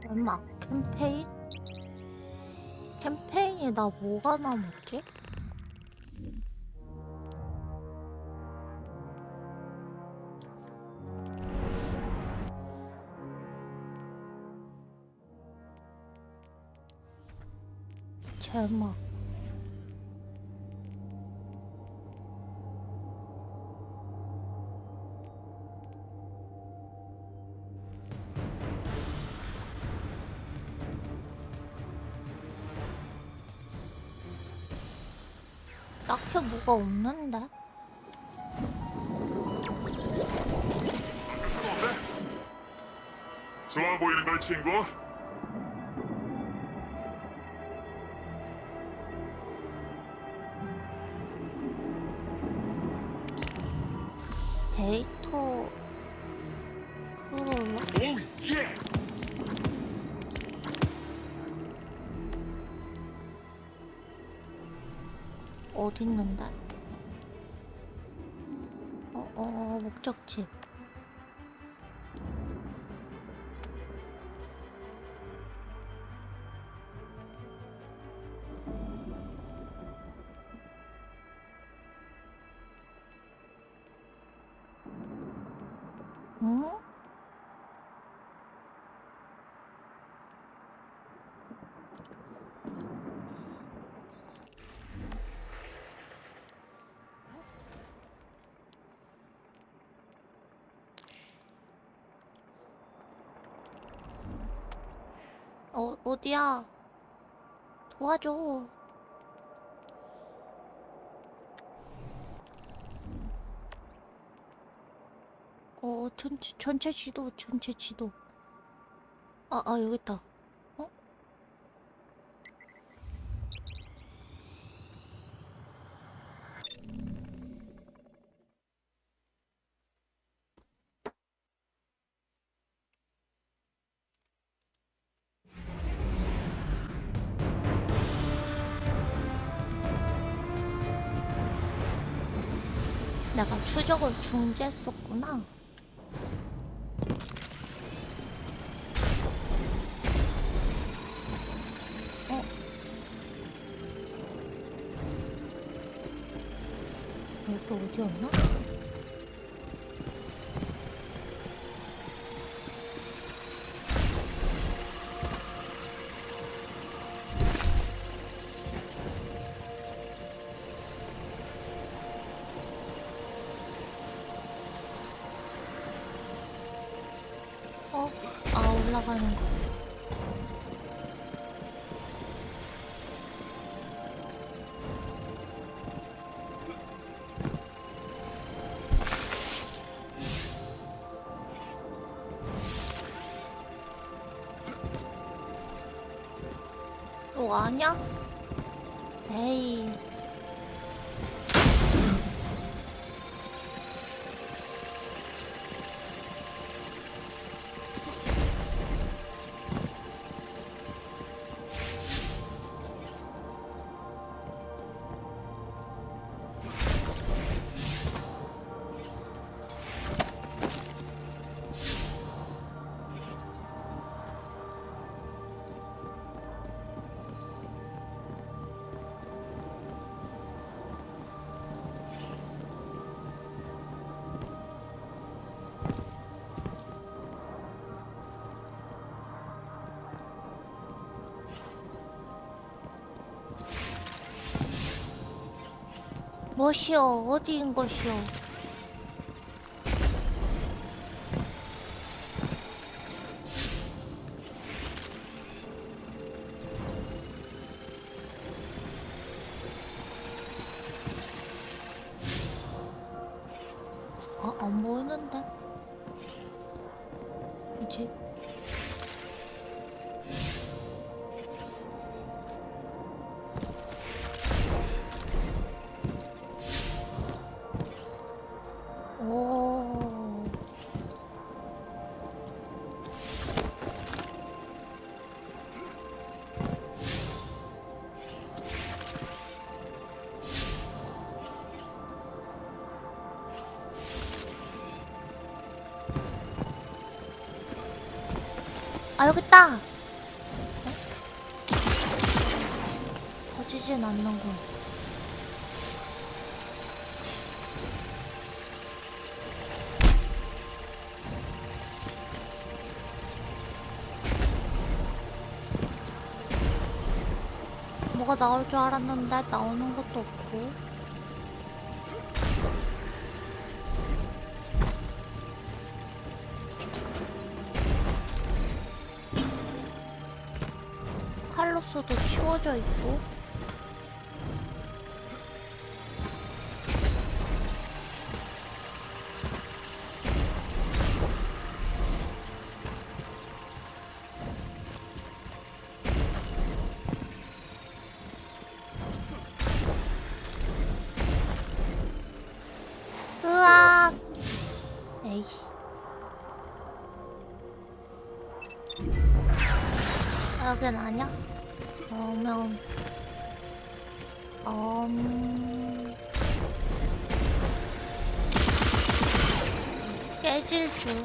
얼마? 캠페인? 캠페인이 나 뭐가 남았지? 제막 딱히 뭐가 없는데? 어때? 좋아 보이는 걸 친구? 데이터 크롤러? 오 예! 어디 있는데? 목적지. 응? 어디야? 도와줘. 전체 지도, 전체 지도. 여기 있다. 어? 내가 추적을 중지했었구나. 어? 여기 어디였나? 올라가는 거. 너 아냐? 에이. 무엇이오? 어디인 것이오? 안 보이는데? 뭐지? 오. 여기 있다. 보이진 않는군. 뭐가 나올 줄 알았는데 나오는 것도 없고. 칼로스도 치워져 있고. 으악! 에이씨. 여긴 아니야? 그러면 깨질 줄.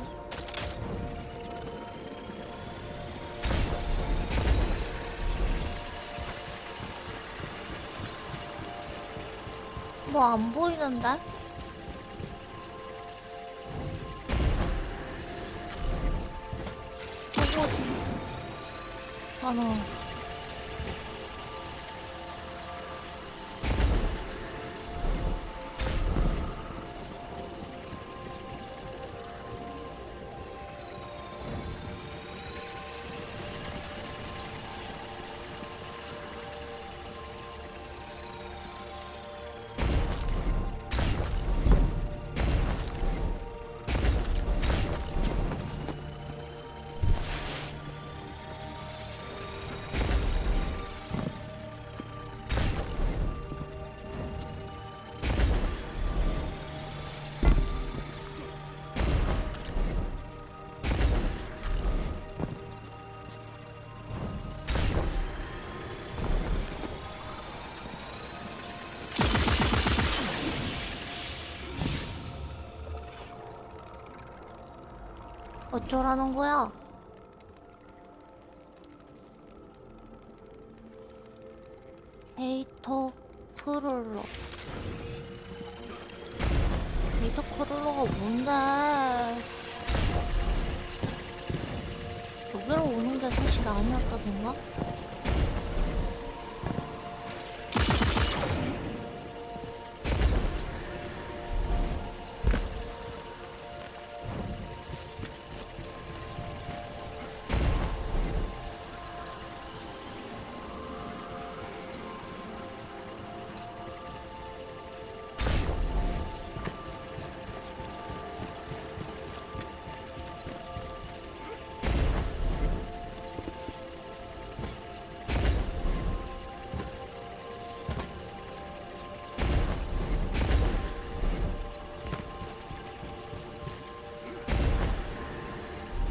뭐 안 보이는데? 저거 하나. 어쩌라는 거야? 데이터 크롤러. 데이터 크롤러가 뭔데? 여기로 오는 게 사실 아니었다던가?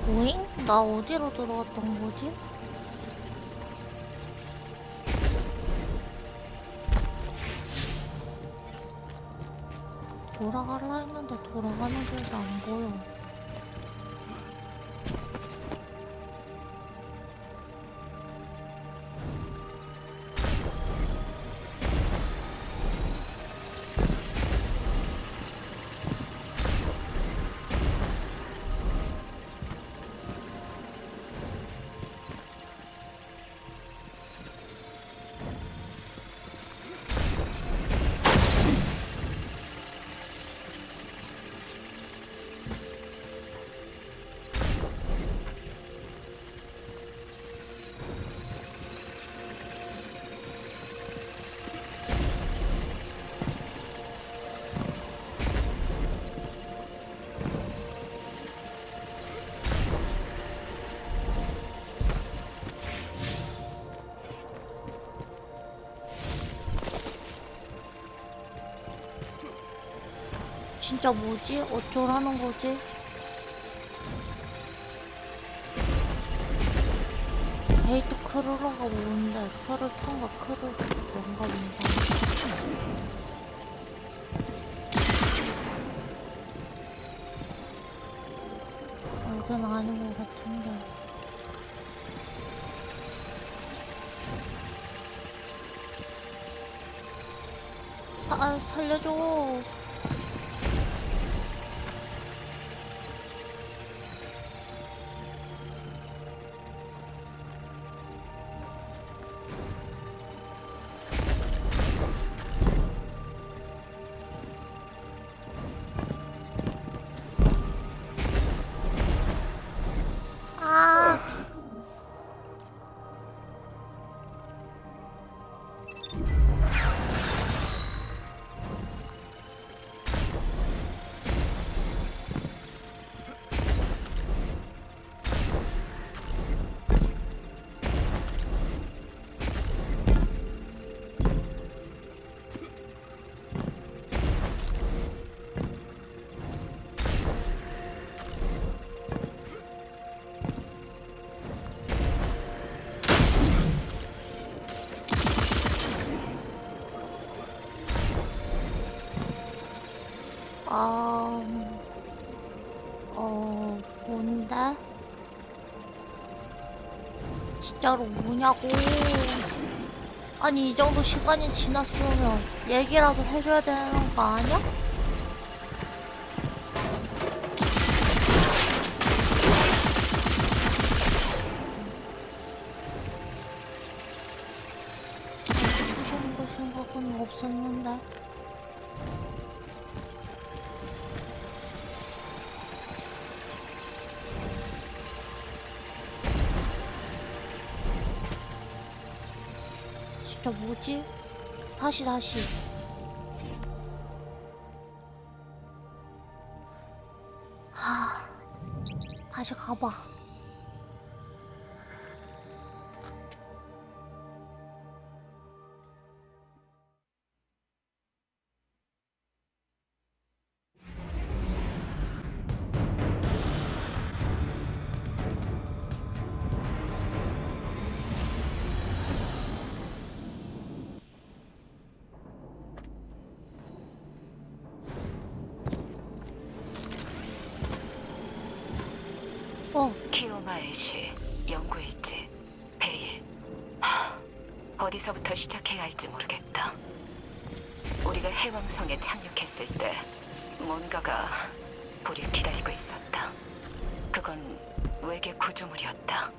오잉? 나 어디로 들어갔던 거지? 돌아가려 했는데 돌아가는 길도 안 보여. 진짜 뭐지? 어쩌라는 거지? 데이트 크루러가 뭔데? 크루턴가 크루 뭔가. 여긴 아닌 것 같은데. 살려줘. 아. 뭔데? 진짜로 뭐냐고. 아니, 이 정도 시간이 지났으면 얘기라도 해줘야 되는 거 아니야? 부시는 걸 생각은 없었는데. 진짜 뭐지? 다시. 다시 가봐. 키오마의 시, 연구일지, 베일. 어디서부터 시작해야 할지 모르겠다. 우리가 해왕성에 착륙했을 때 뭔가가 우릴 기다리고 있었다. 그건 외계 구조물이었다.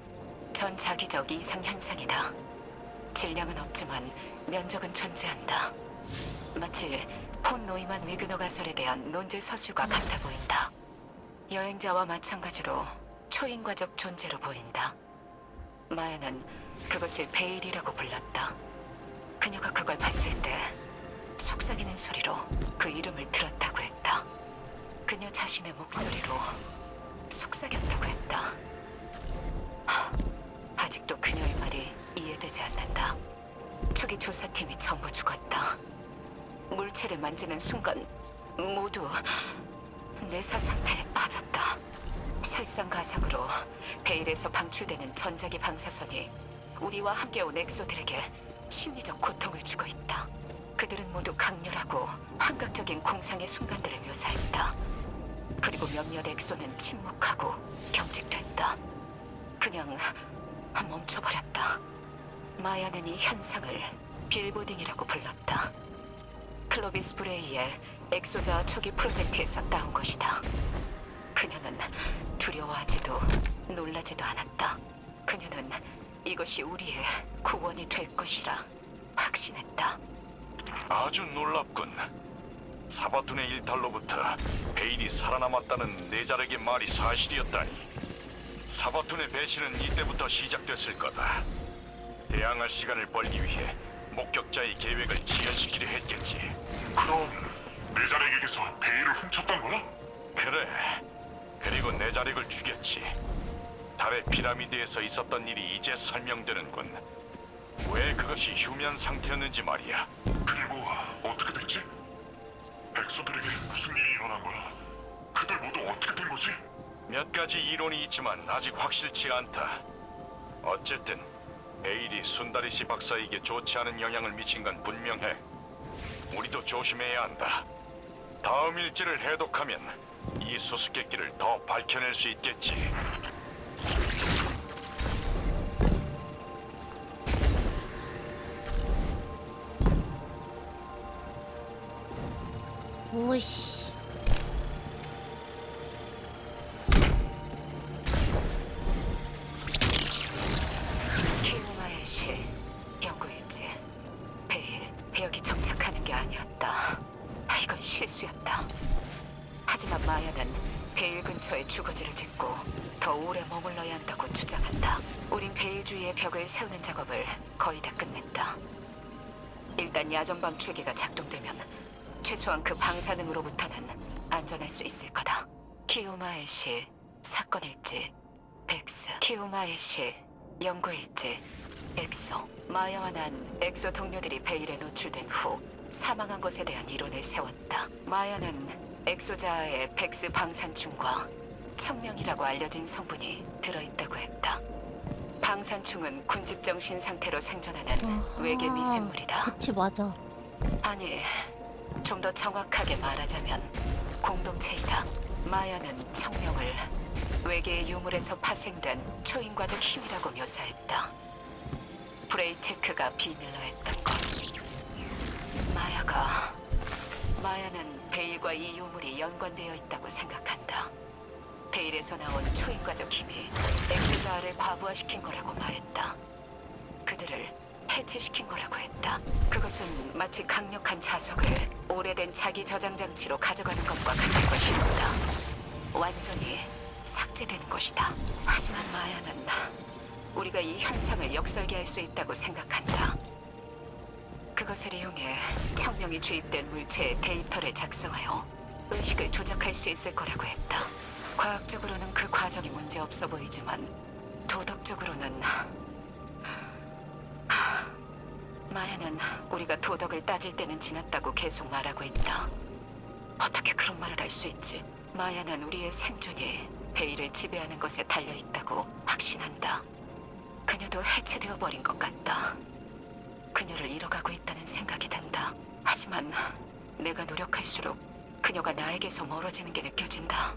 전 자기적 이상 현상이다. 질량은 없지만 면적은 존재한다. 마치 폰 노이만 위그너 가설에 대한 논제 서술과 같아 보인다. 여행자와 마찬가지로 초인과적 존재로 보인다. 마야는 그것을 베일이라고 불렀다. 그녀가 그걸 봤을 때 속삭이는 소리로 그 이름을 들었다고 했다. 그녀 자신의 목소리로 속삭였다고 했다. 아직도 그녀의 말이 이해되지 않는다. 초기 조사팀이 전부 죽었다. 물체를 만지는 순간 모두 뇌사 상태에 빠졌다. 설상가상으로 베일에서 방출되는 전자기 방사선이 우리와 함께 온 엑소들에게 심리적 고통을 주고 있다. 그들은 모두 강렬하고 환각적인 공상의 순간들을 묘사했다. 그리고 몇몇 엑소는 침묵하고 경직됐다. 그냥 멈춰버렸다. 마야는 이 현상을 빌보딩이라고 불렀다. 클로비스 브레이의 엑소자 초기 프로젝트에서 따온 것이다. 그녀는 두려워하지도 놀라지도 않았다. 그녀는 이것이 우리의 구원이 될 것이라 확신했다. 아주 놀랍군. 사바툰의 일탈로부터 베일이 살아남았다는 내자렉의 말이 사실이었다니. 사바툰의 배신은 이때부터 시작됐을 거다. 대항할 시간을 벌기 위해 목격자의 계획을 지연시키려 했겠지. 그럼 내자렉에게서 베일을 훔쳤던 거야? 그래. 그리고 내자렉을 죽였지. 달의 피라미드에서 있었던 일이 이제 설명되는군. 왜 그것이 휴면 상태였는지 말이야. 그리고 어떻게 됐지? 백소들에게 무슨 일이 일어난 거야? 그들 모두 어떻게 된 거지? 몇 가지 이론이 있지만 아직 확실치 않다. 어쨌든 베일이 순다리시 박사에게 좋지 않은 영향을 미친 건 분명해. 우리도 조심해야 한다. 다음 일지를 해독하면 이 수수께끼를 더 밝혀낼 수 있겠지. 오씨. 키우마의 시 연구일지. 베일, 여기 정착하는 게 아니었다. 이건 실수였다. 하지만 마야는 베일 근처에 주거지를 짓고 더 오래 머물러야 한다고 주장한다. 우린 베일 주위에 벽을 세우는 작업을 거의 다 끝냈다. 일단 야전방 체계가 작동되면 최소한 그 방사능으로부터는 안전할 수 있을 거다. 키우마의 시 사건일지 X. 키우마의 시 연구일지 엑소. 마야와 난 엑소 동료들이 베일에 노출된 후 사망한 것에 대한 이론을 세웠다. 마야는 엑소자아의 백스 방산충과 청명이라고 알려진 성분이 들어있다고 했다. 방산충은 군집정신 상태로 생존하는 외계 미생물이다. 그치, 맞아. 아니, 좀 더 정확하게 말하자면 공동체이다. 마야는 청명을 외계의 유물에서 파생된 초인과적 힘이라고 묘사했다. 브레이테크가 비밀로 했던 것. 마야는 베일과 이 유물이 연관되어 있다고 생각한다. 베일에서 나온 초인과적 힘이 엑스자를 과부하시킨 거라고 말했다. 그들을 해체시킨 거라고 했다. 그것은 마치 강력한 자석을 오래된 자기 저장 장치로 가져가는 것과 같은 것이었다. 완전히 삭제되는 것이다. 하지만 마야는 우리가 이 현상을 역설계할 수 있다고 생각한다. 그것을 이용해 청명이 주입된 물체의 데이터를 작성하여 의식을 조작할 수 있을 거라고 했다. 과학적으로는 그 과정이 문제없어 보이지만 도덕적으로는... 마야는 우리가 도덕을 따질 때는 지났다고 계속 말하고 있다. 어떻게 그런 말을 할 수 있지? 마야는 우리의 생존이 베일을 지배하는 것에 달려있다고 확신한다. 그녀도 해체되어 버린 것 같다. 그녀를 잃어가고 있다는 생각이 든다. 하지만 내가 노력할수록 그녀가 나에게서 멀어지는 게 느껴진다.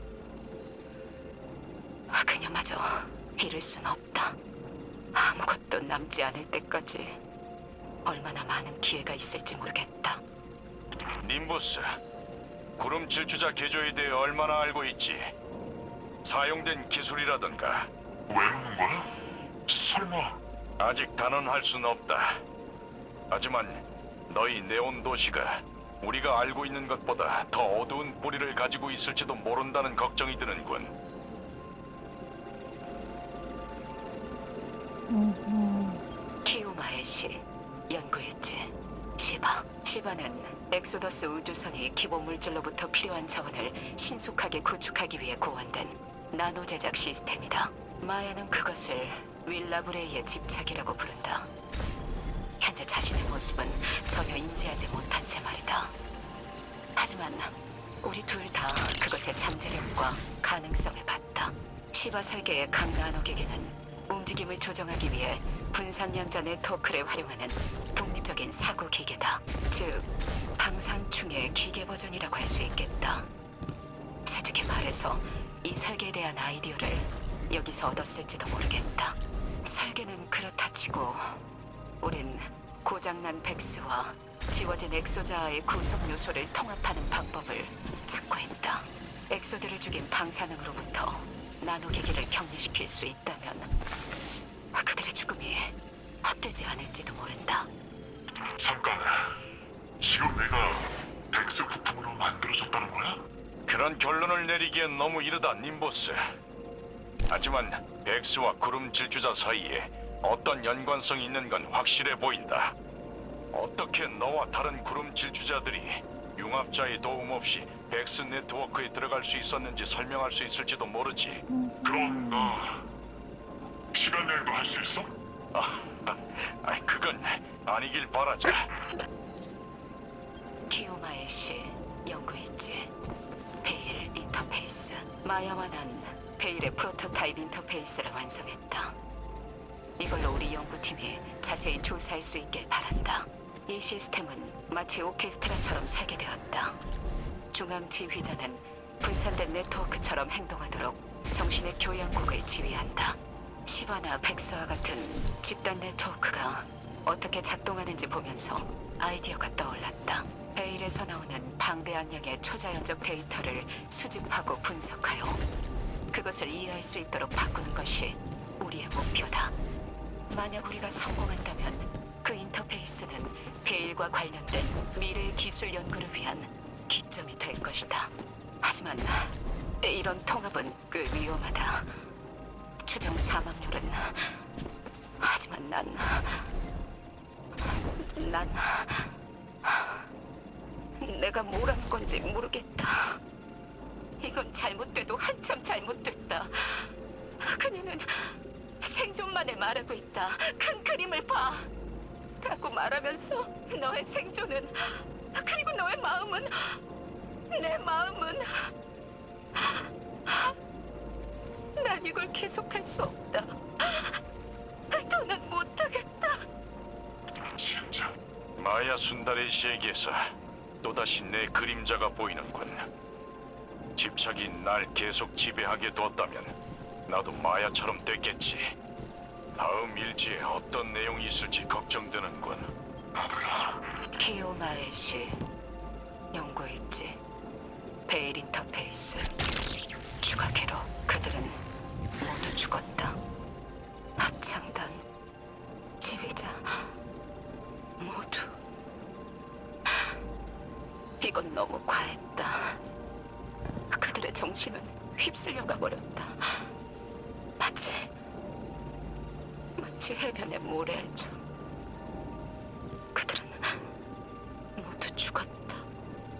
그녀마저 잃을 순 없다. 아무것도 남지 않을 때까지 얼마나 많은 기회가 있을지 모르겠다. 님부스, 구름 질주자 개조에 대해 얼마나 알고 있지? 사용된 기술이라던가. 왜 묻는 거야? 설마 아직 단언할 순 없다. 하지만 너희 네온 도시가 우리가 알고 있는 것보다 더 어두운 뿌리를 가지고 있을지도 모른다는 걱정이 드는군. 키우마의 시 연구일지. 시바는 엑소더스 우주선이 기본 물질로부터 필요한 자원을 신속하게 구축하기 위해 고안된 나노 제작 시스템이다. 마야는 그것을 윌라브레이의 집착이라고 부른다. 현재 자신의 모습은 전혀 인지하지 못한 채 말이다. 하지만 우리 둘 다 그것의 잠재력과 가능성을 봤다. 시바 설계의 각 나노 기계는 움직임을 조정하기 위해 분산량자 네트워크를 활용하는 독립적인 사고 기계다. 즉, 방산충의 기계 버전이라고 할 수 있겠다. 솔직히 말해서 이 설계에 대한 아이디어를 여기서 얻었을지도 모르겠다. 설계는 그렇다 치고 우린 고장난 백스와 지워진 엑소자의 구성 요소를 통합하는 방법을 찾고 있다. 엑소들을 죽인 방사능으로부터 나노기기를 격리시킬 수 있다면 그들의 죽음이 헛되지 않을지도 모른다. 잠깐. 지금 내가 백스 부품으로 만들어졌다는 거야? 그런 결론을 내리기엔 너무 이르다, 님보스. 하지만 백스와 구름 질주자 사이에 어떤 연관성이 있는 건 확실해 보인다. 어떻게 너와 다른 구름 질주자들이 융합자의 도움 없이 백스 네트워크에 들어갈 수 있었는지 설명할 수 있을지도 모르지. 그럼 너 시간 여행도 할 수 있어? 그건 아니길 바라자. 키우마의 시 연구일지. 베일 인터페이스. 마야와 난 베일의 프로토타입 인터페이스를 완성했다. 이걸로 우리 연구팀이 자세히 조사할 수 있길 바란다. 이 시스템은 마치 오케스트라처럼 설계되었다. 중앙 지휘자는 분산된 네트워크처럼 행동하도록 정신의 교양곡을 지휘한다. 시바나 백스와 같은 집단 네트워크가 어떻게 작동하는지 보면서 아이디어가 떠올랐다. 베일에서 나오는 방대한 양의 초자연적 데이터를 수집하고 분석하여 그것을 이해할 수 있도록 바꾸는 것이 우리의 목표다. 만약 우리가 성공한다면 그 인터페이스는 베일과 관련된 미래의 기술 연구를 위한 기점이 될 것이다. 하지만 이런 통합은 꽤 위험하다. 추정 사망률은... 하지만 난 내가 뭘 한 건지 모르겠다. 이건 잘못돼도 한참 잘못됐다. 그녀는 생존만을 말하고 있다. 큰 그림을 봐. 라고 말하면서 너의 생존은, 그리고 너의 마음은, 내 마음은... 난 이걸 계속할 수 없다. 더는 못하겠다. 진짜 마야 순다리 씨에게서 또다시 내 그림자가 보이는군. 집착이 날 계속 지배하게 뒀다면 나도 마야처럼 됐겠지. 다음 일지에 어떤 내용이 있을지 걱정되는군. 키오마의 시, 연구일지, 베일 인터페이스, 추가 기록. 그들은 모두 죽었다. 합창단, 지휘자, 모두. 이건 너무 과했다. 그들의 정신은 휩쓸려가 버렸다. 마치 해변의 모래알처럼. 그들은 모두 죽었다.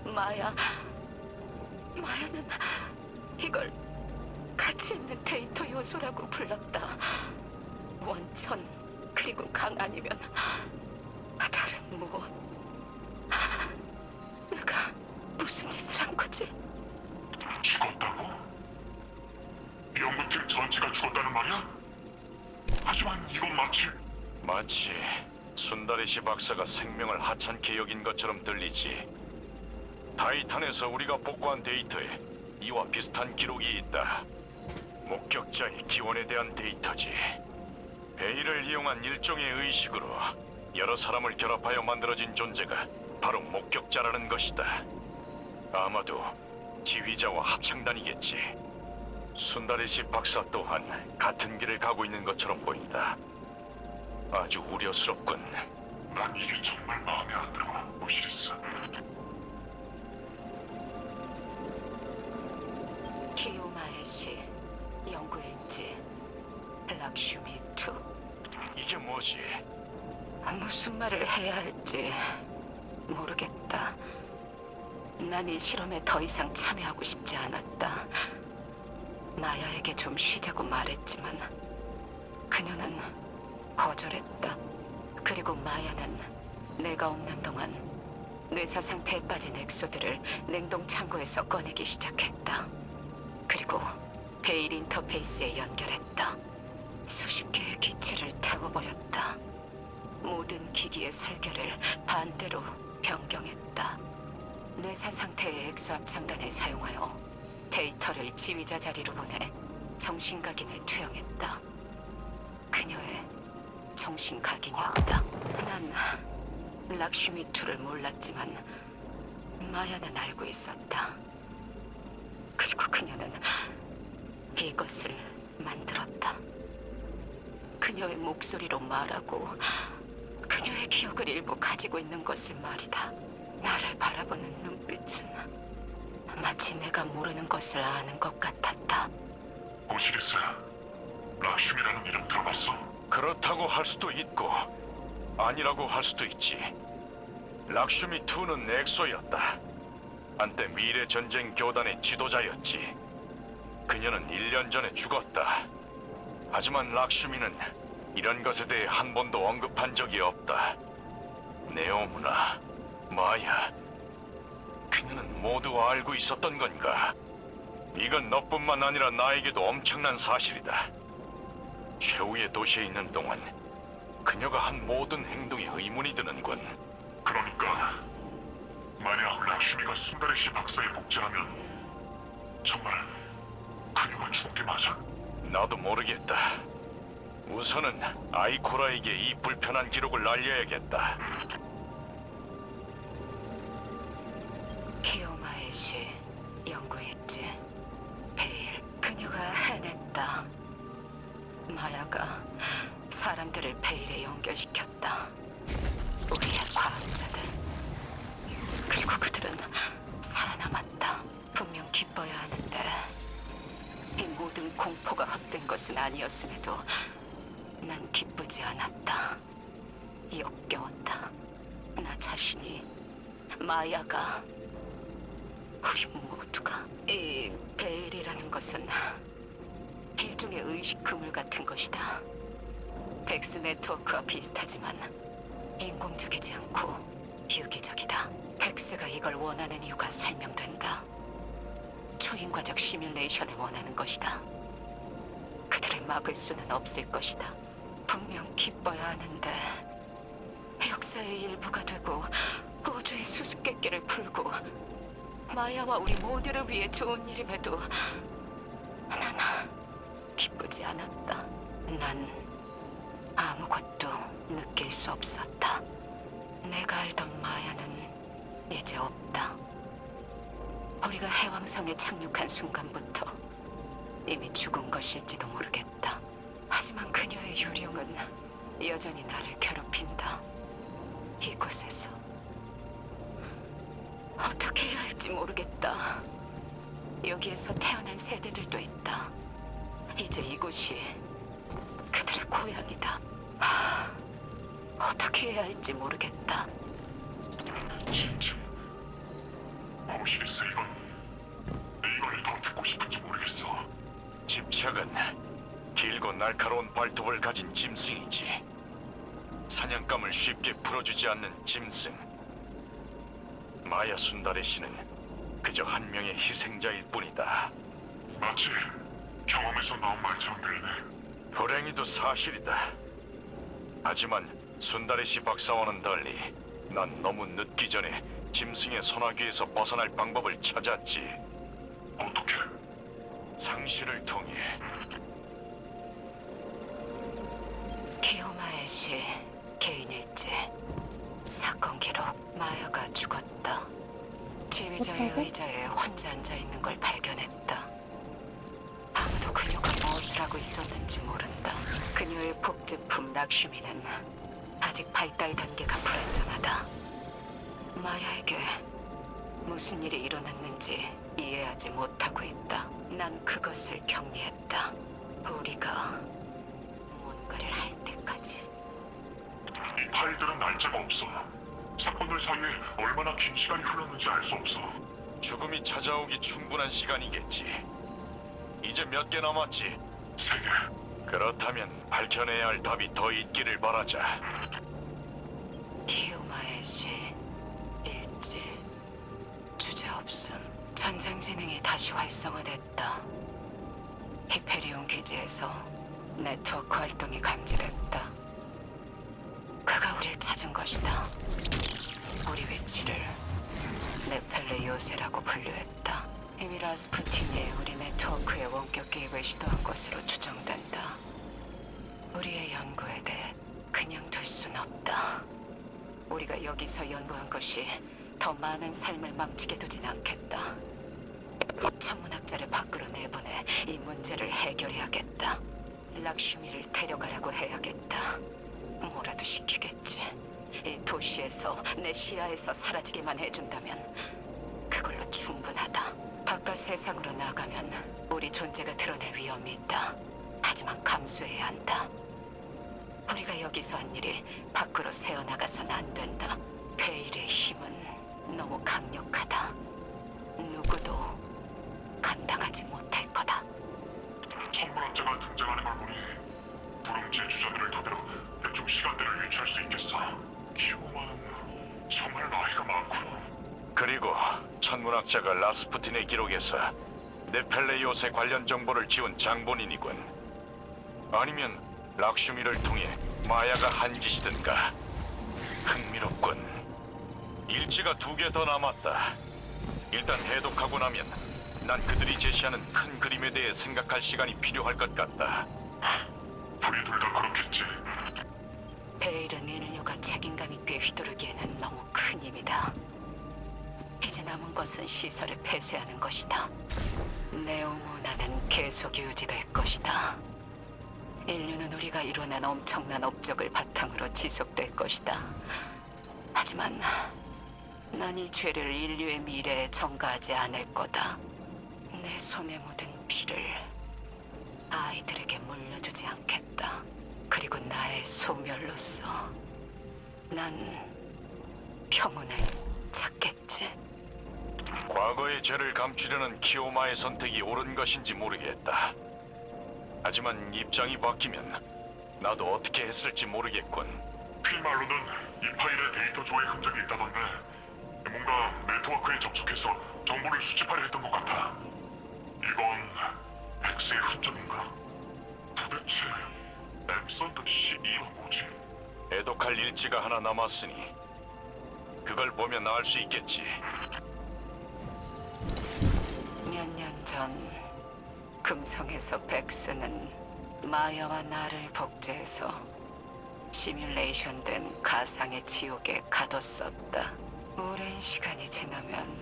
마야는 이걸 가치 있는 데이터 요소라고 불렀다. 원천, 그리고 강 아니면 다른 무엇. 내가 무슨 짓을 한 거지? 죽었다고? 연구팀 전체가 죽었다는 말이야? 하지만 이건 마치 순다리 씨 박사가 생명을 하찮게 여긴 것처럼 들리지. 타이탄에서 우리가 복구한 데이터에 이와 비슷한 기록이 있다. 목격자의 기원에 대한 데이터지. 베일을 이용한 일종의 의식으로 여러 사람을 결합하여 만들어진 존재가 바로 목격자라는 것이다. 아마도 지휘자와 합창단이겠지. 순다리 씨 박사 또한 같은 길을 가고 있는 것처럼 보인다. 아주 우려스럽군. 난 이게 정말 마음에 안 들어, 오시리스. 키오마의 시, 연구일지, 락슈미 2. 이게 뭐지? 무슨 말을 해야 할지 모르겠다. 난 이 실험에 더 이상 참여하고 싶지 않았다. 마야에게 좀 쉬자고 말했지만 그녀는 거절했다. 그리고 마야는 내가 없는 동안 뇌사 상태에 빠진 엑소들을 냉동 창고에서 꺼내기 시작했다. 그리고 베일 인터페이스에 연결했다. 수십 개의 기체를 태워버렸다. 모든 기기의 설계를 반대로 변경했다. 뇌사 상태의 엑소 합창단을 사용하여 데이터를 지휘자 자리로 보내 정신각인을 투영했다. 그녀의 정신각인이었다. 난 락슈미2를 몰랐지만 마야는 알고 있었다. 그리고 그녀는 이것을 만들었다. 그녀의 목소리로 말하고 그녀의 기억을 일부 가지고 있는 것을 말이다. 나를 바라보는 눈빛은 마치 내가 모르는 것을 아는 것 같았다. 오시리스, 락슈미라는 이름 들어봤어? 그렇다고 할 수도 있고 아니라고 할 수도 있지. 락슈미2는 엑소였다. 한때 미래 전쟁 교단의 지도자였지. 그녀는 1년 전에 죽었다. 하지만 락슈미는 이런 것에 대해 한 번도 언급한 적이 없다. 네오무나, 마야, 그녀는 모두 알고 있었던 건가? 이건 너뿐만 아니라 나에게도 엄청난 사실이다. 최후의 도시에 있는 동안 그녀가 한 모든 행동에 의문이 드는군. 그러니까 만약 락슈미가 순다리 씨 박사의 복제라면 정말 그녀가 죽은 게 맞아? 나도 모르겠다. 우선은 아이코라에게 이 불편한 기록을 알려야겠다. 마야가 사람들을 베일에 연결시켰다. 우리의 과학자들. 그리고 그들은 살아남았다. 분명 기뻐야 하는데 이 모든 공포가 헛된 것은 아니었음에도 난 기쁘지 않았다. 역겨웠다. 나 자신이, 마야가, 우리 모두가. 이 베일이라는 것은 일종의 의식 그물 같은 것이다. 벡스 네트워크와 비슷하지만 인공적이지 않고 유기적이다. 벡스가 이걸 원하는 이유가 설명된다. 초인과적 시뮬레이션을 원하는 것이다. 그들을 막을 수는 없을 것이다. 분명 기뻐야 하는데 역사의 일부가 되고 우주의 수수께끼를 풀고 마야와 우리 모두를 위해 좋은 일임에도 난 기쁘지 않았다. 난 아무것도 느낄 수 없었다. 내가 알던 마야는 이제 없다. 우리가 해왕성에 착륙한 순간부터 이미 죽은 것일지도 모르겠다. 하지만 그녀의 유령은 여전히 나를 괴롭힌다. 이곳에서 어떻게 해야 할지 모르겠다. 여기에서 태어난 세대들도 있다. 이제 이곳이 그들의 고향이다. 어떻게 해야 할지 모르겠다. 진짜 모시겠어. 이걸 더 듣고 싶은지 모르겠어. 집착은 길고 날카로운 발톱을 가진 짐승이지. 사냥감을 쉽게 풀어주지 않는 짐승. 마야 순다레 씨는 그저 한 명의 희생자일 뿐이다. 마치 경험에서 나온 말처럼 들리네. 불행히도 사실이다. 하지만 순다레 씨 박사와는 달리 난 너무 늦기 전에 짐승의 소나기에서 벗어날 방법을 찾았지. 어떻게? 상실을 통해. 키오마의 시 개인 일지 사건 기록. 마야가 죽었다. 지휘자의 의자에 혼자 앉아있는 걸 발견했다. 아무도 그녀가 무엇을 하고 있었는지 모른다. 그녀의 복제품 락슈미는 아직 발달 단계가 불안정하다. 마야에게 무슨 일이 일어났는지 이해하지 못하고 있다. 난 그것을 격리했다. 우리가 뭔가를 할 때까지. 이 파일들은 날짜가 없어. 사건들 사이에 얼마나 긴 시간이 흘렀는지 알 수 없어. 죽음이 찾아오기 충분한 시간이겠지. 이제 몇 개 남았지. 3개. 그렇다면 밝혀내야 할 답이 더 있기를 바라자. 키오마의 시 일지 주제없음. 전장 지능이 다시 활성화됐다. 히페리온 기지에서 네트워크 활동이 감지됐다. 그가 우릴 찾은 것이다. 우리 위치를 네펠레 요새라고 분류했다. 이미 라스푸틴이 우리 네트워크에 원격 개입을 시도한 것으로 추정된다. 우리의 연구에 대해 그냥 둘 순 없다. 우리가 여기서 연구한 것이 더 많은 삶을 망치게 두진 않겠다. 천문학자를 밖으로 내보내 이 문제를 해결해야겠다. 락슈미를 데려가라고 해야겠다. 뭐라도 시키겠지. 이 도시에서 내 시야에서 사라지게만 해준다면 그걸로 충분하다. 바깥 세상으로 나가면 우리 존재가 드러날 위험이 있다. 하지만 감수해야 한다. 우리가 여기서 한 일이 밖으로 새어나가선 안 된다. 베일의 힘은 너무 강력하다. 누구도 감당하지 못할 거다. 천문학자가 등장하는 걸 보니 부름지의 주자들을 토대로 대충 시간대를 유추할 수 있겠어. 키오마는 정말 나이가 많구나. 그리고 천문학자가 라스푸틴의 기록에서 네펠레 요새 관련 정보를 지운 장본인이군. 아니면 락슈미를 통해 마야가 한 짓이든가. 흥미롭군. 일지가 2개 더 남았다. 일단 해독하고 나면 난 그들이 제시하는 큰 그림에 대해 생각할 시간이 필요할 것 같다. 우리 둘 다 그렇겠지. 베일은 인류가 책임감 있게 휘두르기에는 너무 큰 힘이다. 이제 남은 것은 시설을 폐쇄하는 것이다. 네오 문화는 계속 유지될 것이다. 인류는 우리가 이뤄낸 엄청난 업적을 바탕으로 지속될 것이다. 하지만 난 이 죄를 인류의 미래에 전가하지 않을 거다. 내 손에 묻은 피를 아이들에게 물려주지 않겠다. 그리고 나의 소멸로서 난 평온을 찾겠지. 과거의 죄를 감추려는 키오마의 선택이 옳은 것인지 모르겠다. 하지만 입장이 바뀌면 나도 어떻게 했을지 모르겠군. 필말로는 이 파일에 데이터 조회 흔적이 있다던데 뭔가 네트워크에 접속해서 정보를 수집하려 했던 것 같아. 이건 백스의 흔적인가? 도대체 엠선더 12가 뭐지? 애독할 일지가 하나 남았으니 그걸 보면 알 수 있겠지. 몇 년 전 금성에서 백스는 마야와 나를 복제해서 시뮬레이션된 가상의 지옥에 가뒀었다. 오랜 시간이 지나면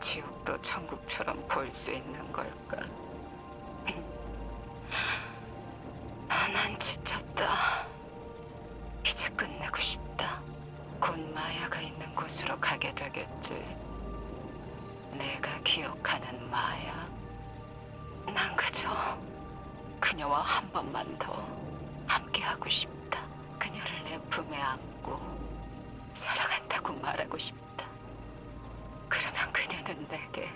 지옥도 천국처럼 보일 수 있는 걸까? 난 지쳤다. 이제 끝내고 싶다. 곧 마야가 있는 곳으로 가게 되겠지. 내가 기억하는 마야. 난 그저 그녀와 한 번만 더 함께하고 싶다. 그녀를 내 품에 안고 사랑한다고 말하고 싶다. 그러면 그녀는 내게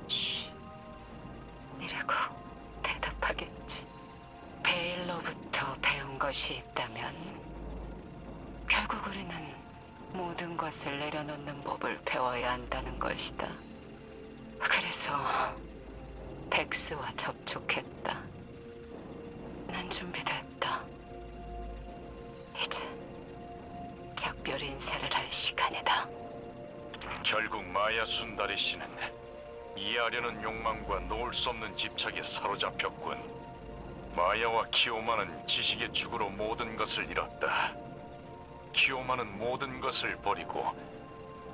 쉬 이라고 대답하겠지. 베일로부터 배운 것이 있다면 결국 우리는 모든 것을 내려놓는 법을 배워야 한다는 것이다. 그래서 백스와 접촉했다. 난 준비됐다. 이제 작별 인사를 할 시간이다. 결국 마야 순다리 씨는 이해하려는 욕망과 놓을 수 없는 집착에 사로잡혔군. 마야와 키오마는 지식의 축으로 모든 것을 잃었다. 키오마는 모든 것을 버리고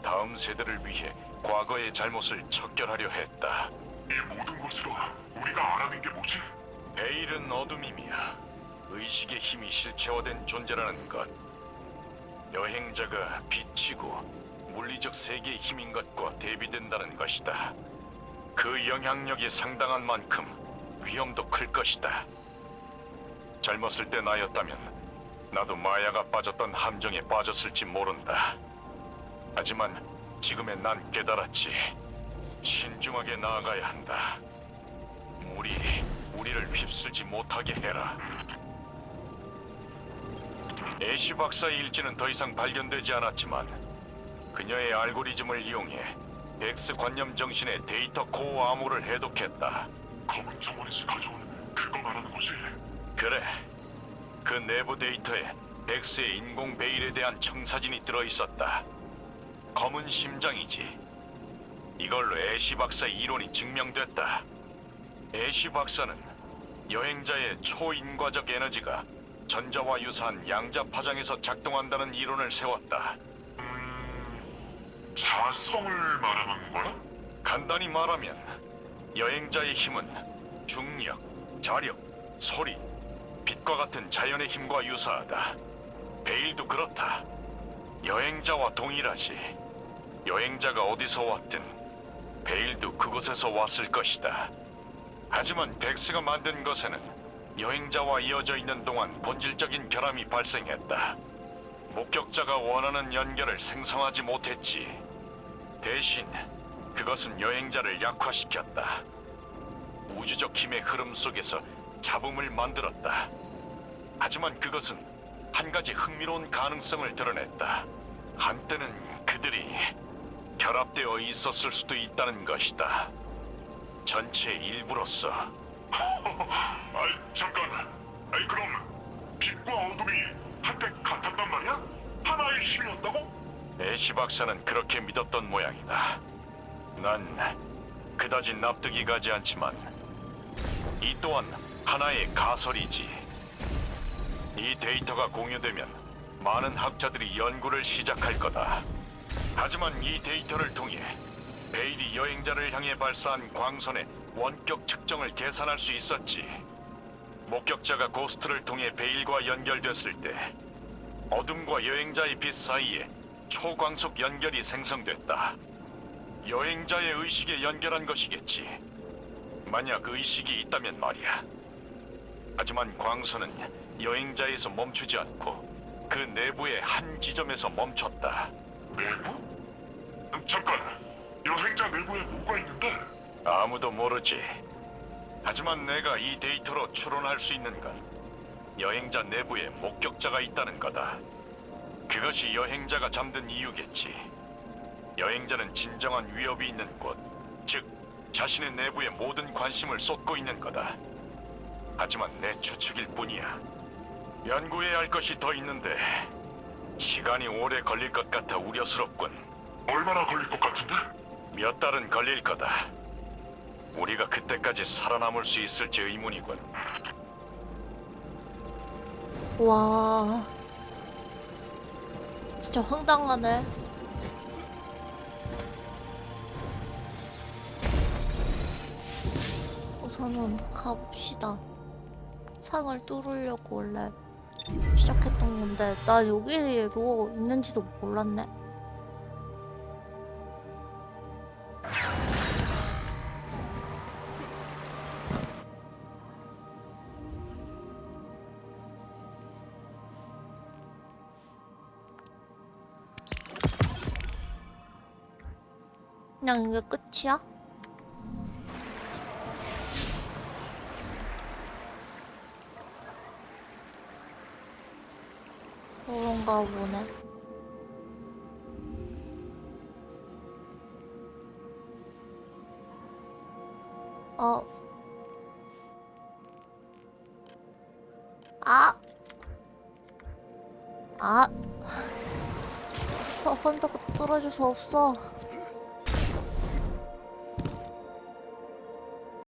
다음 세대를 위해 과거의 잘못을 척결하려 했다. 이 모든 것으로 우리가 알아낸 게 뭐지? 베일은 어둠임이야. 의식의 힘이 실체화된 존재라는 것. 여행자가 빛이고 물리적 세계의 힘인 것과 대비된다는 것이다. 그 영향력이 상당한 만큼 위험도 클 것이다. 젊었을 때 나였다면 나도 마야가 빠졌던 함정에 빠졌을지 모른다. 하지만 지금의 난 깨달았지. 신중하게 나아가야 한다. 우리를 휩쓸지 못하게 해라. 애쉬 박사의 일지는 더 이상 발견되지 않았지만 그녀의 알고리즘을 이용해 X 관념 정신의 데이터 코어 암호를 해독했다. 검은 정원에서 가져온 그거 말하는 거지? 그래. 그 내부 데이터에 X의 인공 베일에 대한 청사진이 들어있었다. 검은 심장이지. 이걸로 애쉬 박사의 이론이 증명됐다. 애쉬 박사는 여행자의 초인과적 에너지가 전자와 유사한 양자 파장에서 작동한다는 이론을 세웠다. 자성을 말하는 거야? 간단히 말하면 여행자의 힘은 중력, 자력, 소리, 빛과 같은 자연의 힘과 유사하다. 베일도 그렇다. 여행자와 동일하지. 여행자가 어디서 왔든 베일도 그곳에서 왔을 것이다. 하지만 백스가 만든 것에는 여행자와 이어져 있는 동안 본질적인 결함이 발생했다. 목격자가 원하는 연결을 생성하지 못했지. 대신 그것은 여행자를 약화시켰다. 우주적 힘의 흐름 속에서 잡음을 만들었다. 하지만 그것은 한 가지 흥미로운 가능성을 드러냈다. 한때는 그들이 결합되어 있었을 수도 있다는 것이다. 전체의 일부로서. 아이 잠깐. 아이 그럼 빛과 어둠이 한때 같았단 말이야? 하나의 힘이었다고? 애쉬 박사는 그렇게 믿었던 모양이다. 난 그다지 납득이 가지 않지만 이 또한 하나의 가설이지. 이 데이터가 공유되면 많은 학자들이 연구를 시작할 거다. 하지만 이 데이터를 통해 베일이 여행자를 향해 발사한 광선의 원격 측정을 계산할 수 있었지. 목격자가 고스트를 통해 베일과 연결됐을 때 어둠과 여행자의 빛 사이에 초광속 연결이 생성됐다. 여행자의 의식에 연결한 것이겠지. 만약 의식이 있다면 말이야. 하지만 광선은 여행자에서 멈추지 않고 그 내부의 한 지점에서 멈췄다. 내부? 잠깐, 여행자 내부에 뭐가 있는데? 아무도 모르지. 하지만 내가 이 데이터로 추론할 수 있는 건 여행자 내부에 목격자가 있다는 거다. 그것이 여행자가 잠든 이유겠지. 여행자는 진정한 위협이 있는 곳, 즉 자신의 내부에 모든 관심을 쏟고 있는 거다. 하지만 내 추측일 뿐이야. 연구해야 할 것이 더 있는데 시간이 오래 걸릴 것 같아 우려스럽군. 얼마나 걸릴 것 같은데? 몇 달은 걸릴 거다. 우리가 그때까지 살아남을 수 있을지 의문이군. 와. 진짜 황당하네. 우선은 가봅시다. 창을 뚫으려고 원래 시작했던 건데 나 여기로 있는지도 몰랐네. 그냥 이게 끝이야? 그런가 보네. 어. 아! 아! 헌터가 떨어질 수 없어.